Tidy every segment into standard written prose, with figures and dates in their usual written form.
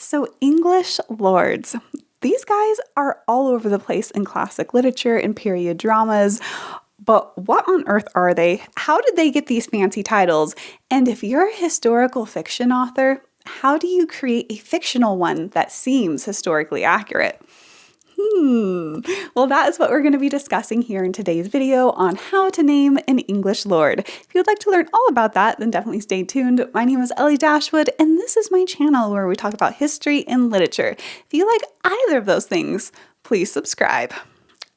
So English lords. These guys are all over the place in classic literature and period dramas. But what on earth are they? How did they get these fancy titles? And if you're a historical fiction author, how do you create a fictional one that seems historically accurate? Well, that is what we're going to be discussing here in today's video on how to name an English lord. If you'd like to learn all about that, then definitely stay tuned. My name is Ellie Dashwood, and this is my channel where we talk about history and literature. If you like either of those things, please subscribe.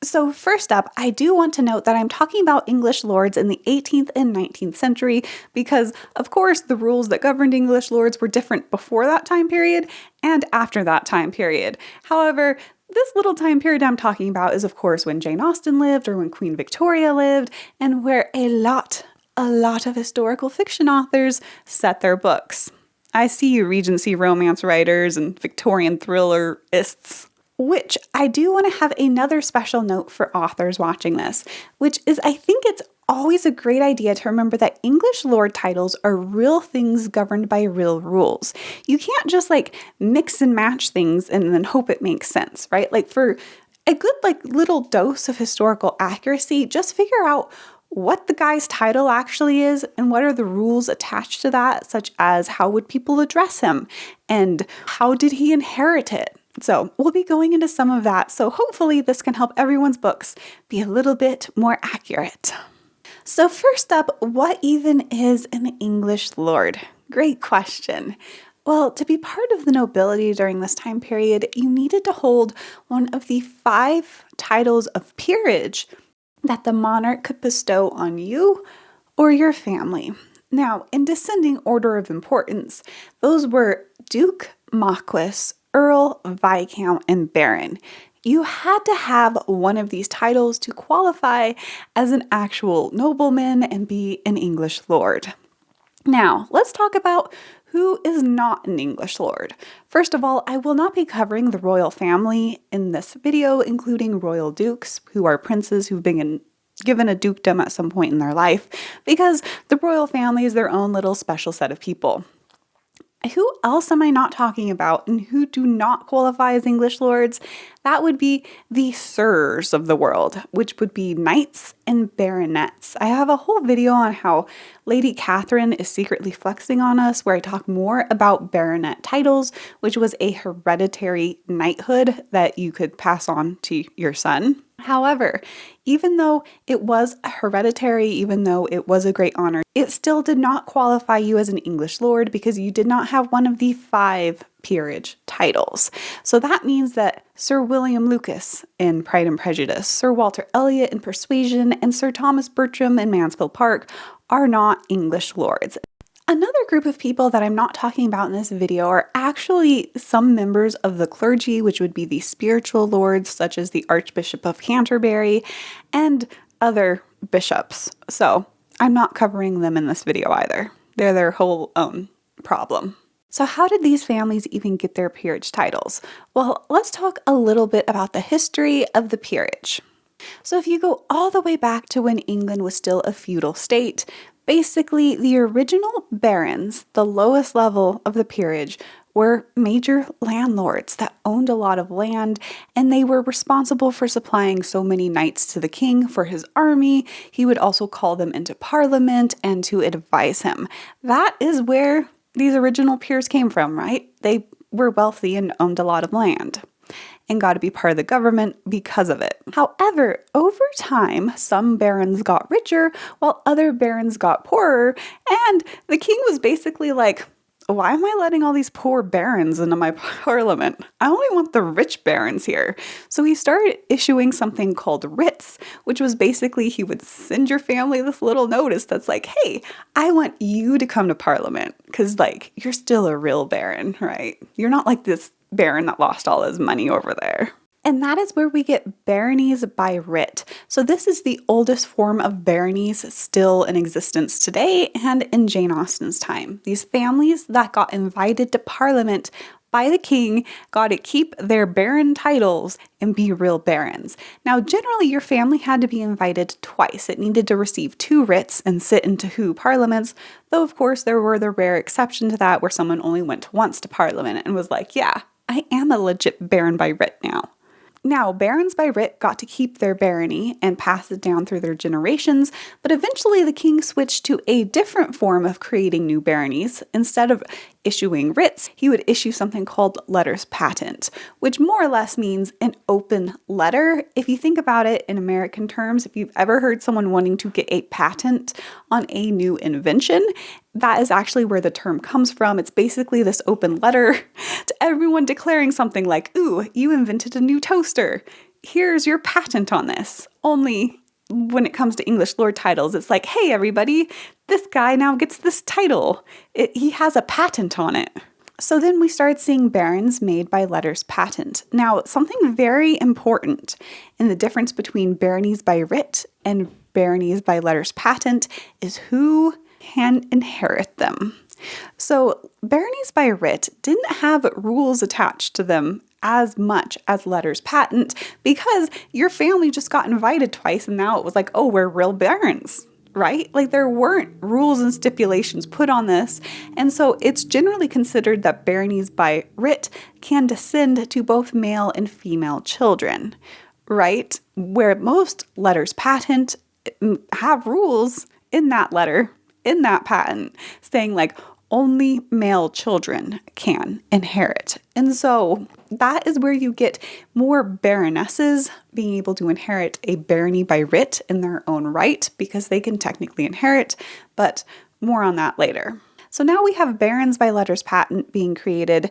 So first up, I do want to note that I'm talking about English lords in the 18th and 19th century because, of course, the rules that governed English lords were different before that time period and after that time period. However, this little time period I'm talking about is, of course, when Jane Austen lived or when Queen Victoria lived, and where a lot of historical fiction authors set their books. I see you Regency romance writers and Victorian thrillerists. Which I do want to have another special note for authors watching this, which is I think it's always a great idea to remember that English lord titles are real things governed by real rules. You can't just mix and match things and then hope it makes sense, right? For a good little dose of historical accuracy, just figure out what the guy's title actually is and what are the rules attached to that, such as how would people address him and how did he inherit it? So we'll be going into some of that, so hopefully this can help everyone's books be a little bit more accurate. So first up, what even is an English lord? Great question. Well, to be part of the nobility during this time period, you needed to hold one of the 5 titles of peerage that the monarch could bestow on you or your family. Now, in descending order of importance, those were Duke, Marquess, Earl, Viscount, and Baron. You had to have one of these titles to qualify as an actual nobleman and be an English lord. Now, let's talk about who is not an English lord. First of all, I will not be covering the royal family in this video, including royal dukes, who are princes who've been given a dukedom at some point in their life, because the royal family is their own little special set of people. Who else am I not talking about and who do not qualify as English lords? That would be the sirs of the world, which would be knights and baronets. I have a whole video on how Lady Catherine is secretly flexing on us, where I talk more about baronet titles, which was a hereditary knighthood that you could pass on to your son. However, even though it was hereditary, even though it was a great honor, it still did not qualify you as an English lord because you did not have one of the 5 peerage titles. So that means that Sir William Lucas in Pride and Prejudice, Sir Walter Elliot in Persuasion, and Sir Thomas Bertram in Mansfield Park are not English lords. Another group of people that I'm not talking about in this video are actually some members of the clergy, which would be the spiritual lords, such as the Archbishop of Canterbury and other bishops. So I'm not covering them in this video either. They're their whole own problem. So how did these families even get their peerage titles? Well, let's talk a little bit about the history of the peerage. So if you go all the way back to when England was still a feudal state, basically the original barons, the lowest level of the peerage, were major landlords that owned a lot of land, and they were responsible for supplying so many knights to the king for his army. He would also call them into parliament and to advise him. That is where these original peers came from, right? They were wealthy and owned a lot of land and got to be part of the government because of it. However, over time, some barons got richer while other barons got poorer, and the king was basically like, why am I letting all these poor barons into my parliament? I only want the rich barons here. So he started issuing something called writs, which was basically he would send your family this little notice that's like, hey, I want you to come to parliament because you're still a real baron, right? You're not like this baron that lost all his money over there. And that is where we get baronies by writ. So this is the oldest form of baronies still in existence today and in Jane Austen's time. These families that got invited to Parliament by the king got to keep their baron titles and be real barons. Now, generally, your family had to be invited twice. It needed to receive 2 writs and sit in 2 parliaments, though, of course, there were the rare exception to that where someone only went once to parliament and was like, yeah, I am a legit baron by writ now. Now, barons by writ got to keep their barony and pass it down through their generations, but eventually the king switched to a different form of creating new baronies. Instead of issuing writs, he would issue something called letters patent, which more or less means an open letter. If you think about it in American terms, if you've ever heard someone wanting to get a patent on a new invention, that is actually where the term comes from. It's basically this open letter to everyone declaring something like, ooh, you invented a new toaster. Here's your patent on this. Only when it comes to English lord titles, it's like, hey, everybody, this guy now gets this title. He has a patent on it. So then we started seeing barons made by letters patent. Now, something very important in the difference between baronies by writ and baronies by letters patent is who can inherit them. So baronies by writ didn't have rules attached to them as much as letters patent because your family just got invited twice and now it was like, oh, we're real barons, right? Like there weren't rules and stipulations put on this. And so it's generally considered that baronies by writ can descend to both male and female children, right? Where most letters patent have rules in that letter, in that patent, saying like only male children can inherit. And so that is where you get more baronesses being able to inherit a barony by writ in their own right because they can technically inherit, but more on that later. So now we have barons by letters patent being created.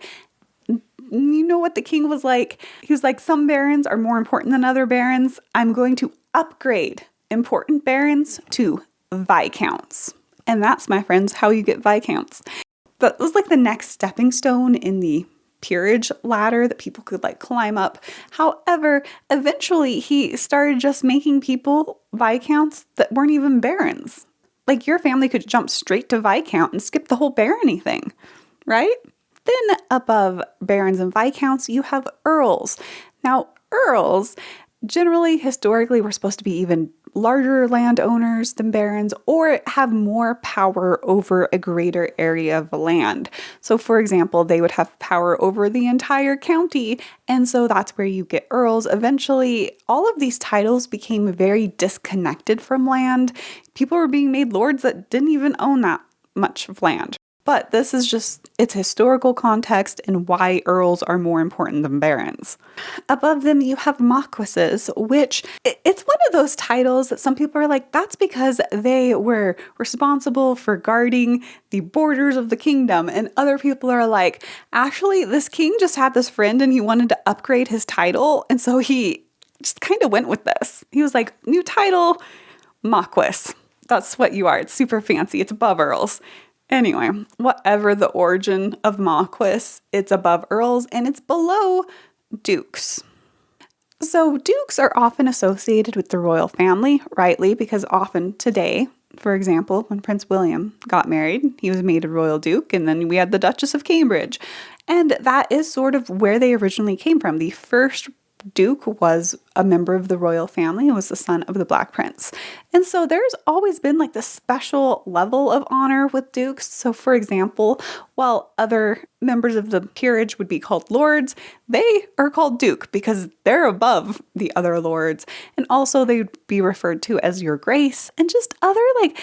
You know what the king was like? He was like, some barons are more important than other barons. I'm going to upgrade important barons to viscounts. And that's, my friends, how you get viscounts. That was like the next stepping stone in the peerage ladder that people could like climb up. However, eventually he started just making people viscounts that weren't even barons. Like your family could jump straight to viscount and skip the whole barony thing, right? Then above barons and viscounts, you have earls. Now, earls generally, historically, were supposed to be even larger landowners than barons or have more power over a greater area of land. So, for example, they would have power over the entire county, and so that's where you get earls. Eventually, all of these titles became very disconnected from land. People were being made lords that didn't even own that much of land. But this is just its historical context and why earls are more important than barons. Above them, you have marquises, which it's one of those titles that some people are like, that's because they were responsible for guarding the borders of the kingdom. And other people are like, actually, this king just had this friend and he wanted to upgrade his title. And so he just kind of went with this. He was like, new title, marquis. That's what you are. It's super fancy. It's above earls. Anyway, whatever the origin of marquis, it's above earls and it's below dukes. So dukes are often associated with the royal family, rightly, because often today, for example, when Prince William got married, he was made a royal duke, and then we had the Duchess of Cambridge. And that is sort of where they originally came from. The first Duke was a member of the royal family and was the son of the Black Prince. And so there's always been like this special level of honor with dukes. So for example, while other members of the peerage would be called lords, they are called duke because they're above the other lords. And also they would be referred to as your grace and just other like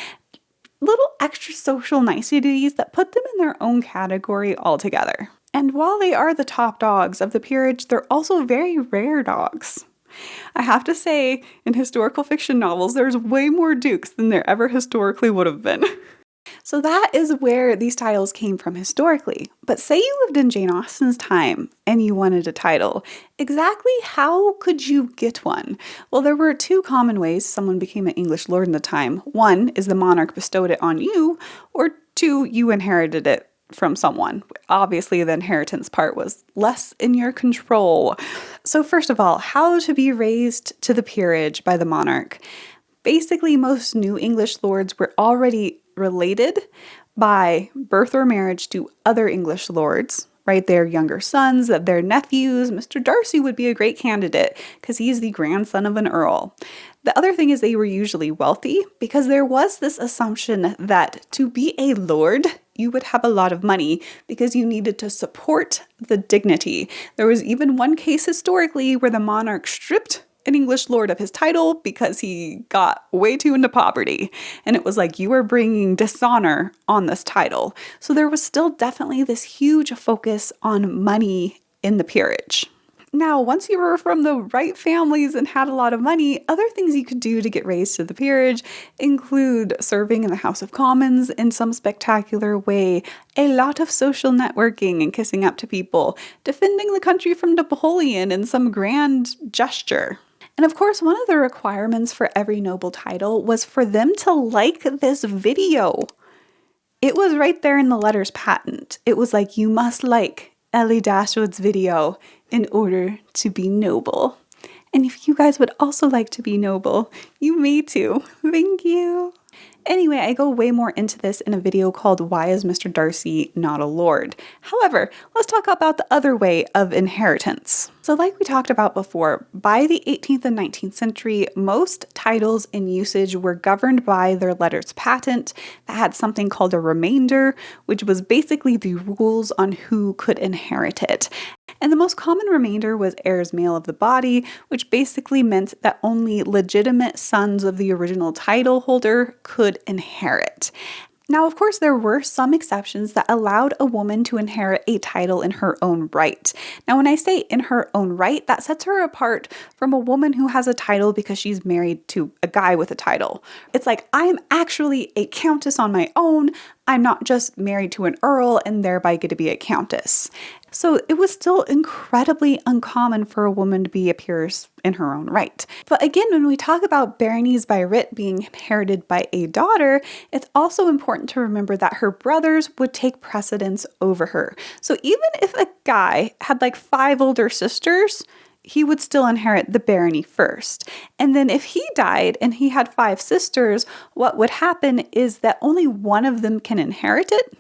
little extra social niceties that put them in their own category altogether. And while they are the top dogs of the peerage, they're also very rare dogs. I have to say, in historical fiction novels, there's way more dukes than there ever historically would have been. So that is where these titles came from historically. But say you lived in Jane Austen's time and you wanted a title. Exactly how could you get one? Well, there were 2 common ways someone became an English lord in the time. One is the monarch bestowed it on you, or 2, you inherited it from someone. Obviously, the inheritance part was less in your control. So first of all, how to be raised to the peerage by the monarch. Basically, most new English lords were already related by birth or marriage to other English lords. right? Their younger sons, their nephews. Mr. Darcy would be a great candidate because he's the grandson of an earl. The other thing is they were usually wealthy because there was this assumption that to be a lord, you would have a lot of money because you needed to support the dignity. There was even one case historically where the monarch stripped an English lord of his title because he got way too into poverty. And it was like, you are bringing dishonor on this title. So there was still definitely this huge focus on money in the peerage. Now, once you were from the right families and had a lot of money, other things you could do to get raised to the peerage include serving in the House of Commons in some spectacular way, a lot of social networking and kissing up to people, defending the country from Napoleon in some grand gesture. And of course, one of the requirements for every noble title was for them to like this video. It was right there in the letters patent. It was like, you must like Ellie Dashwood's video in order to be noble. And if you guys would also like to be noble, you may too. Thank you. Anyway, I go way more into this in a video called Why is Mr. Darcy Not a Lord? However, let's talk about the other way of inheritance. So like we talked about before, by the 18th and 19th century, most titles in usage were governed by their letters patent that had something called a remainder, which was basically the rules on who could inherit it. And the most common remainder was heirs male of the body, which basically meant that only legitimate sons of the original title holder could inherit. Now, of course, there were some exceptions that allowed a woman to inherit a title in her own right. Now, when I say in her own right, that sets her apart from a woman who has a title because she's married to a guy with a title. It's like, I'm actually a countess on my own. I'm not just married to an earl and thereby get to be a countess. So it was still incredibly uncommon for a woman to be a peeress in her own right. But again, when we talk about baronies by writ being inherited by a daughter, it's also important to remember that her brothers would take precedence over her. So even if a guy had like 5 older sisters, he would still inherit the barony first. And then if he died and he had 5 sisters, what would happen is that only one of them can inherit it,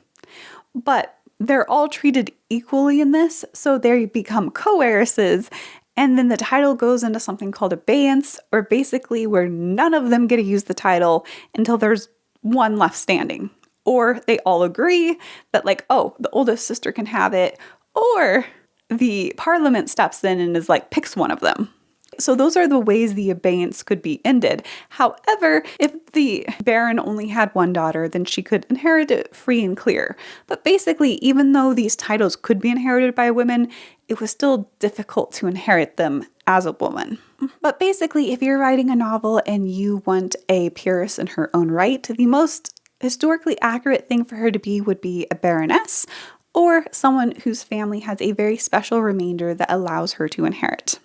but they're all treated equally in this, so they become co-heiresses, and then the title goes into something called abeyance, or basically where none of them get to use the title until there's one left standing. Or they all agree that like, oh, the oldest sister can have it, or the parliament steps in and is like, picks one of them. So those are the ways the abeyance could be ended. However, if the baron only had one daughter, then she could inherit it free and clear. But basically, even though these titles could be inherited by women, it was still difficult to inherit them as a woman. But basically, if you're writing a novel and you want a peeress in her own right, the most historically accurate thing for her to be would be a baroness, or someone whose family has a very special remainder that allows her to inherit.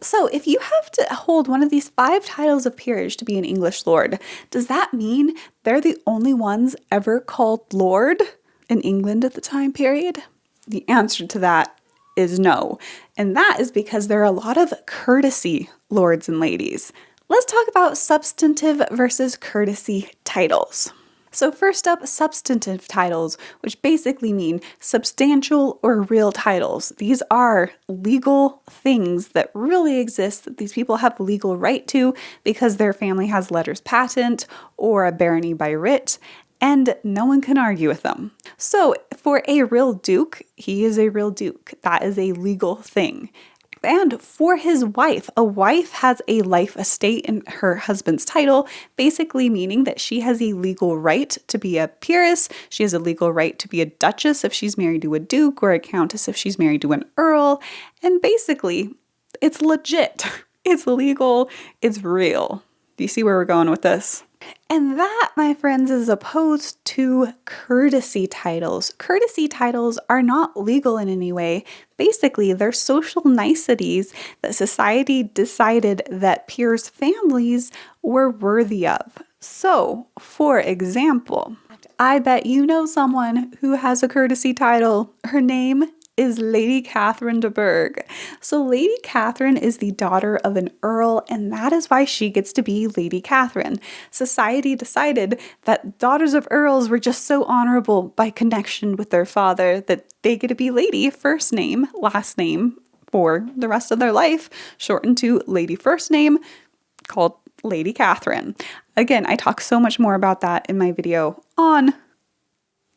So if you have to hold one of these 5 titles of peerage to be an English lord, does that mean they're the only ones ever called lord in England at the time period? The answer to that is no. And that is because there are a lot of courtesy lords and ladies. Let's talk about substantive versus courtesy titles. So first up, substantive titles, which basically mean substantial or real titles. These are legal things that really exist that these people have legal right to because their family has letters patent or a barony by writ, and no one can argue with them. So for a real duke, he is a real duke. That is a legal thing. And for his wife, a wife has a life estate in her husband's title, basically meaning that she has a legal right to be a peeress. She has a legal right to be a duchess if she's married to a duke, or a countess if she's married to an earl. And basically, it's legit. It's legal. It's real. Do you see where we're going with this? And that, my friends, is opposed to courtesy titles. Courtesy titles are not legal in any way. Basically, they're social niceties that society decided that peers' families were worthy of. So, for example, I bet you know someone who has a courtesy title. Her name is Lady Catherine de Burgh. So Lady Catherine is the daughter of an earl, and that is why she gets to be Lady Catherine. Society decided that daughters of earls were just so honorable by connection with their father that they get to be lady, first name, last name, for the rest of their life, shortened to lady first name, called Lady Catherine. Again, I talk so much more about that in my video on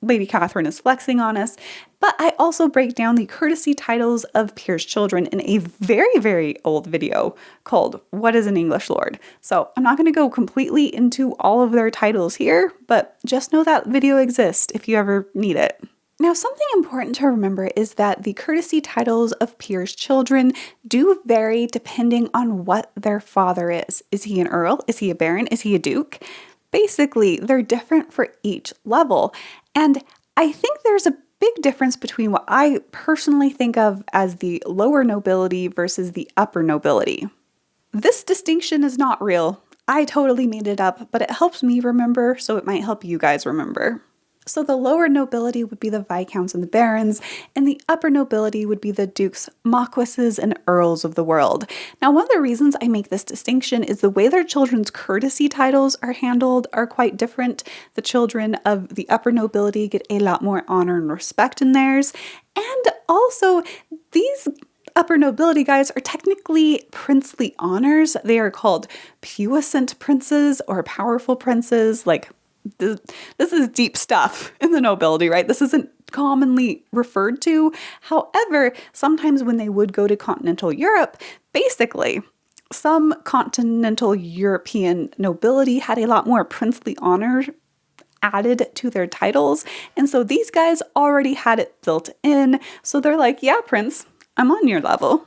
Lady Catherine is flexing on us, but I also break down the courtesy titles of peers' children in a very, very old video called What is an English Lord? So I'm not going to go completely into all of their titles here, but just know that video exists if you ever need it. Now, something important to remember is that the courtesy titles of peers' children do vary depending on what their father is. Is he an earl? Is he a baron? Is he a duke? Basically, they're different for each level. And I think there's a big difference between what I personally think of as the lower nobility versus the upper nobility. This distinction is not real. I totally made it up, but it helps me remember, so it might help you guys remember. So the lower nobility would be the viscounts and the barons, and the upper nobility would be the dukes, marquises, and earls of the world. Now, one of the reasons I make this distinction is the way their children's courtesy titles are handled are quite different. The children of the upper nobility get a lot more honor and respect in theirs, and also these upper nobility guys are technically princely honors. They are called puissant princes or powerful princes, like this is deep stuff in the nobility, right? This isn't commonly referred to. However, sometimes when they would go to continental Europe, basically, some continental European nobility had a lot more princely honor added to their titles. And so these guys already had it built in. So they're like, yeah, prince, I'm on your level.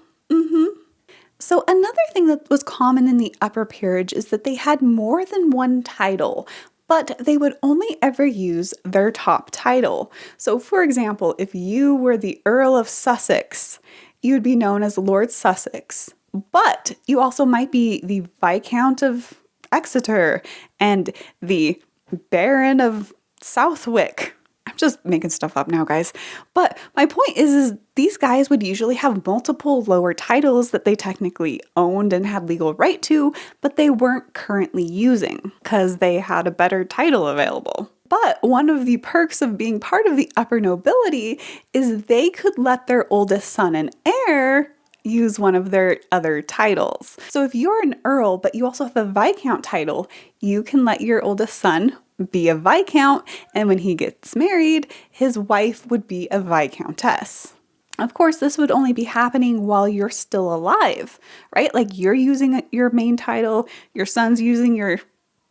So another thing that was common in the upper peerage is that they had more than one title, but they would only ever use their top title. So for example, if you were the Earl of Sussex, you'd be known as Lord Sussex. But you also might be the Viscount of Exeter and the Baron of Southwick. I'm just making stuff up now, guys. But my point is these guys would usually have multiple lower titles that they technically owned and had legal right to, but they weren't currently using because they had a better title available. But one of the perks of being part of the upper nobility is they could let their oldest son and heir use one of their other titles. So if you're an earl, but you also have a viscount title, you can let your oldest son be a viscount, and when he gets married, his wife would be a viscountess. Of course, this would only be happening while you're still alive, right? Like you're using your main title, your son's using your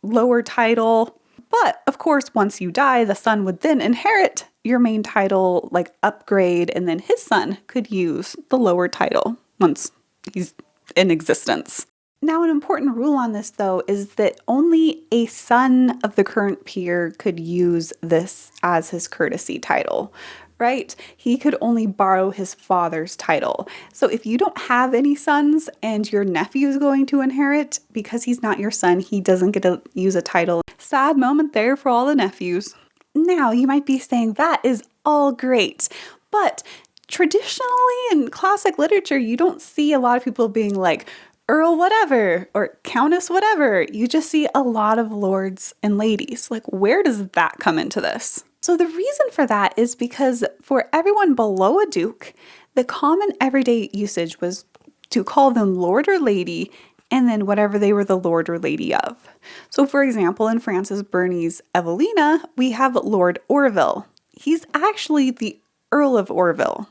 lower title. But of course, once you die, the son would then inherit your main title, like upgrade, and then his son could use the lower title once he's in existence. Now, an important rule on this, though, is that only a son of the current peer could use this as his courtesy title, right? He could only borrow his father's title. So if you don't have any sons and your nephew is going to inherit, because he's not your son, he doesn't get to use a title. Sad moment there for all the nephews. Now, you might be saying that is all great, but traditionally in classic literature, you don't see a lot of people being like, Earl whatever, or Countess whatever. You just see a lot of lords and ladies. Like, where does that come into this? So the reason for that is because for everyone below a duke, the common everyday usage was to call them lord or lady, and then whatever they were the lord or lady of. So for example, in Frances Burney's Evelina, we have Lord Orville. He's actually the Earl of Orville.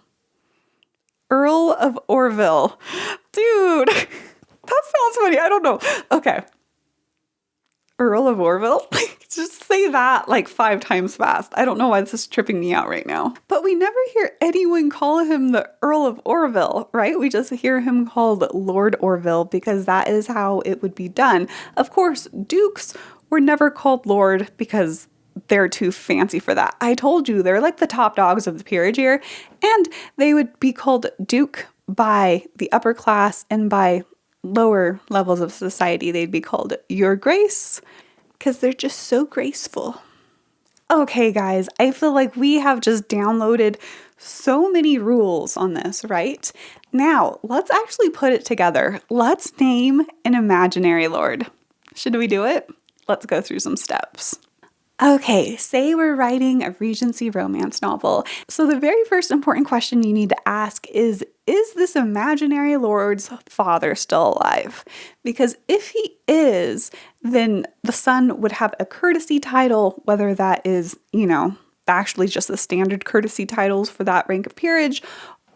Earl of Orville. Dude, that sounds funny. I don't know. Okay. Earl of Orville? Just say that like 5 times fast. I don't know why this is tripping me out right now. But we never hear anyone call him the Earl of Orville, right? We just hear him called Lord Orville because that is how it would be done. Of course, dukes were never called lord because they're too fancy for that. I told you, they're like the top dogs of the peerage here. And they would be called duke by the upper class, and by lower levels of society, they'd be called Your Grace, because they're just so graceful. Okay, guys, I feel like we have just downloaded So many rules on this, right? Now, let's actually put it together. Let's name an imaginary lord. Should we do it? Let's go through some steps. Okay, say we're writing a Regency romance novel. So the very first important question you need to ask is this imaginary lord's father still alive? Because if he is, then the son would have a courtesy title, whether that is, actually just the standard courtesy titles for that rank of peerage,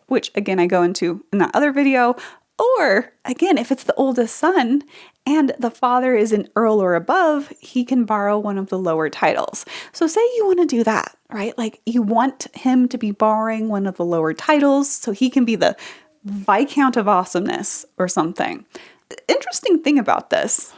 which again I go into in that other video, or again, if it's the oldest son and the father is an earl or above, he can borrow one of the lower titles. So say you want to do that, right? Like you want him to be borrowing one of the lower titles so he can be the Viscount of Awesomeness or something. The interesting thing about this,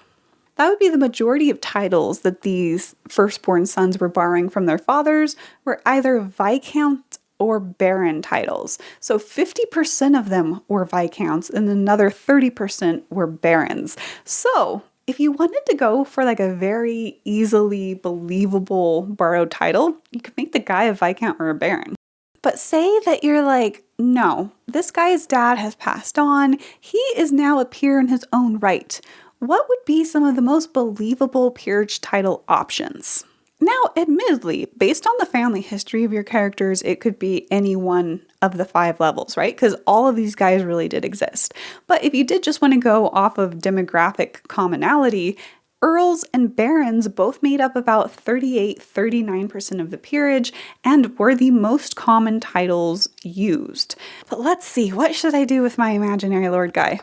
that would be the majority of titles that these firstborn sons were borrowing from their fathers were either Viscount or Baron titles. So 50% of them were Viscounts and another 30% were Barons. So if you wanted to go for like a very easily believable borrowed title, you could make the guy a Viscount or a Baron. But say that you're like, no, this guy's dad has passed on. He is now a peer in his own right. What would be some of the most believable peerage title options? Now, admittedly, based on the family history of your characters, it could be any one of the 5 levels, right? Because all of these guys really did exist. But if you did just want to go off of demographic commonality, earls and barons both made up about 38-39% of the peerage and were the most common titles used. But let's see, what should I do with my imaginary lord guy?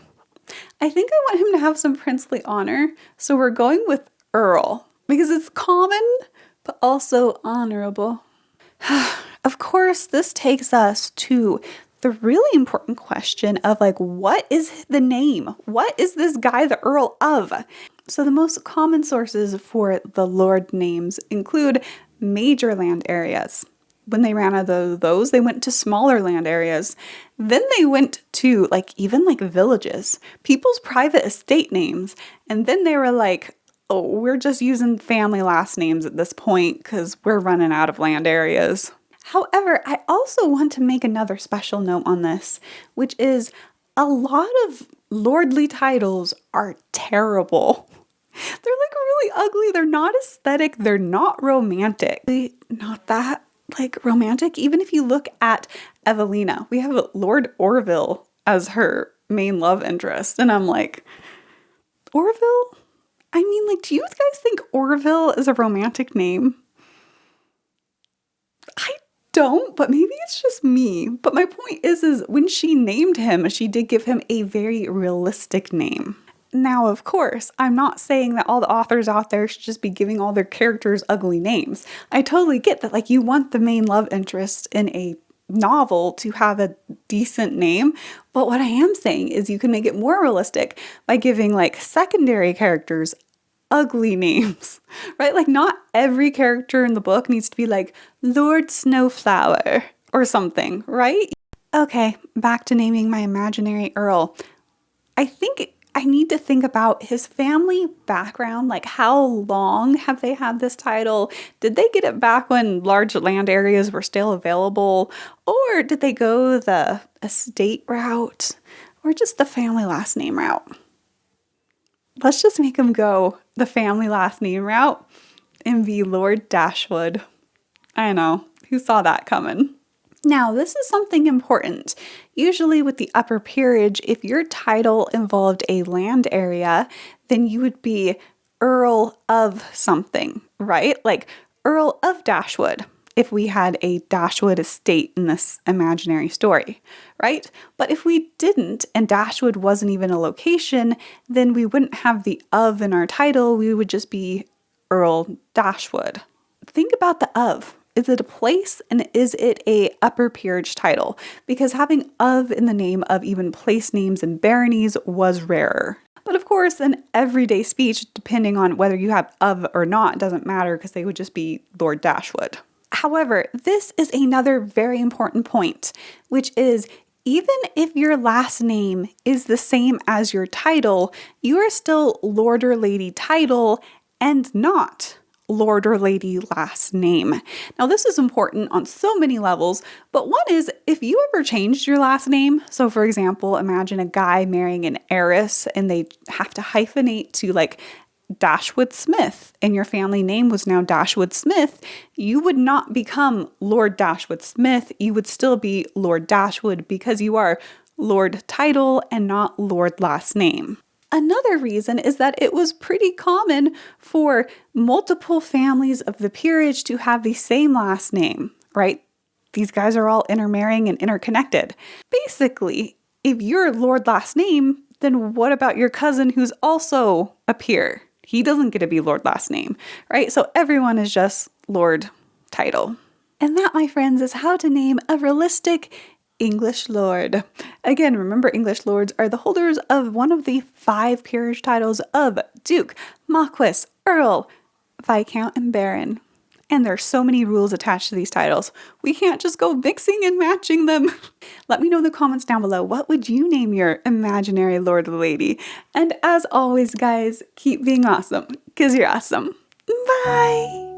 I think I want him to have some princely honor, so we're going with earl because it's common but also honorable. Of course, this takes us to the really important question of like, what is the name? What is this guy the earl of? So the most common sources for the lord names include major land areas. When they ran out of those, they went to smaller land areas. Then they went to even villages, people's private estate names. And then they were like, oh, we're just using family last names at this point because we're running out of land areas. However, I also want to make another special note on this, which is a lot of lordly titles are terrible. They're really ugly. They're not aesthetic. They're not romantic. Not that romantic. Even if you look at Evelina, we have Lord Orville as her main love interest. And I'm like, Orville? I mean, do you guys think Orville is a romantic name? I don't, but maybe it's just me. But my point is when she named him, she did give him a very realistic name. Now, of course, I'm not saying that all the authors out there should just be giving all their characters ugly names. I totally get that, you want the main love interest in a novel to have a decent name, but what I am saying is you can make it more realistic by giving secondary characters ugly names, right? Not every character in the book needs to be Lord Snowflower or something, right? Okay, back to naming my imaginary earl. I think I need to think about his family background, how long have they had this title? Did they get it back when large land areas were still available? Or did they go the estate route? Or just the family last name route? Let's just make him go the family last name route and be Lord Dashwood. I know, who saw that coming? Now, this is something important. Usually with the upper peerage, if your title involved a land area, then you would be Earl of something, right? Earl of Dashwood, if we had a Dashwood estate in this imaginary story, right? But if we didn't, and Dashwood wasn't even a location, then we wouldn't have the of in our title, we would just be Earl Dashwood. Think about the of. Is it a place and is it a upper peerage title? Because having of in the name of even place names and baronies was rarer. But of course, in everyday speech, depending on whether you have of or not, doesn't matter because they would just be Lord Dashwood. However, this is another very important point, which is even if your last name is the same as your title, you are still Lord or Lady title and not lord or lady last name. Now, this is important on so many levels, but one is if you ever changed your last name. So, for example, imagine a guy marrying an heiress and they have to hyphenate to like Dashwood Smith, and your family name was now Dashwood Smith. You would not become Lord Dashwood Smith. You would still be Lord Dashwood because you are Lord title and not Lord last name. Another reason is that it was pretty common for multiple families of the peerage to have the same last name, right? These guys are all intermarrying and interconnected. Basically, if you're Lord last name, then what about your cousin who's also a peer? He doesn't get to be Lord last name, right? So everyone is just Lord title. And that, my friends, is how to name a realistic English lord. Again, remember, English lords are the holders of one of the 5 peerage titles of Duke, Marquess, Earl, Viscount, and Baron. And there's so many rules attached to these titles. We can't just go mixing and matching them. Let me know in the comments down below, what would you name your imaginary lord or lady? And as always, guys, keep being awesome, because you're awesome. Bye!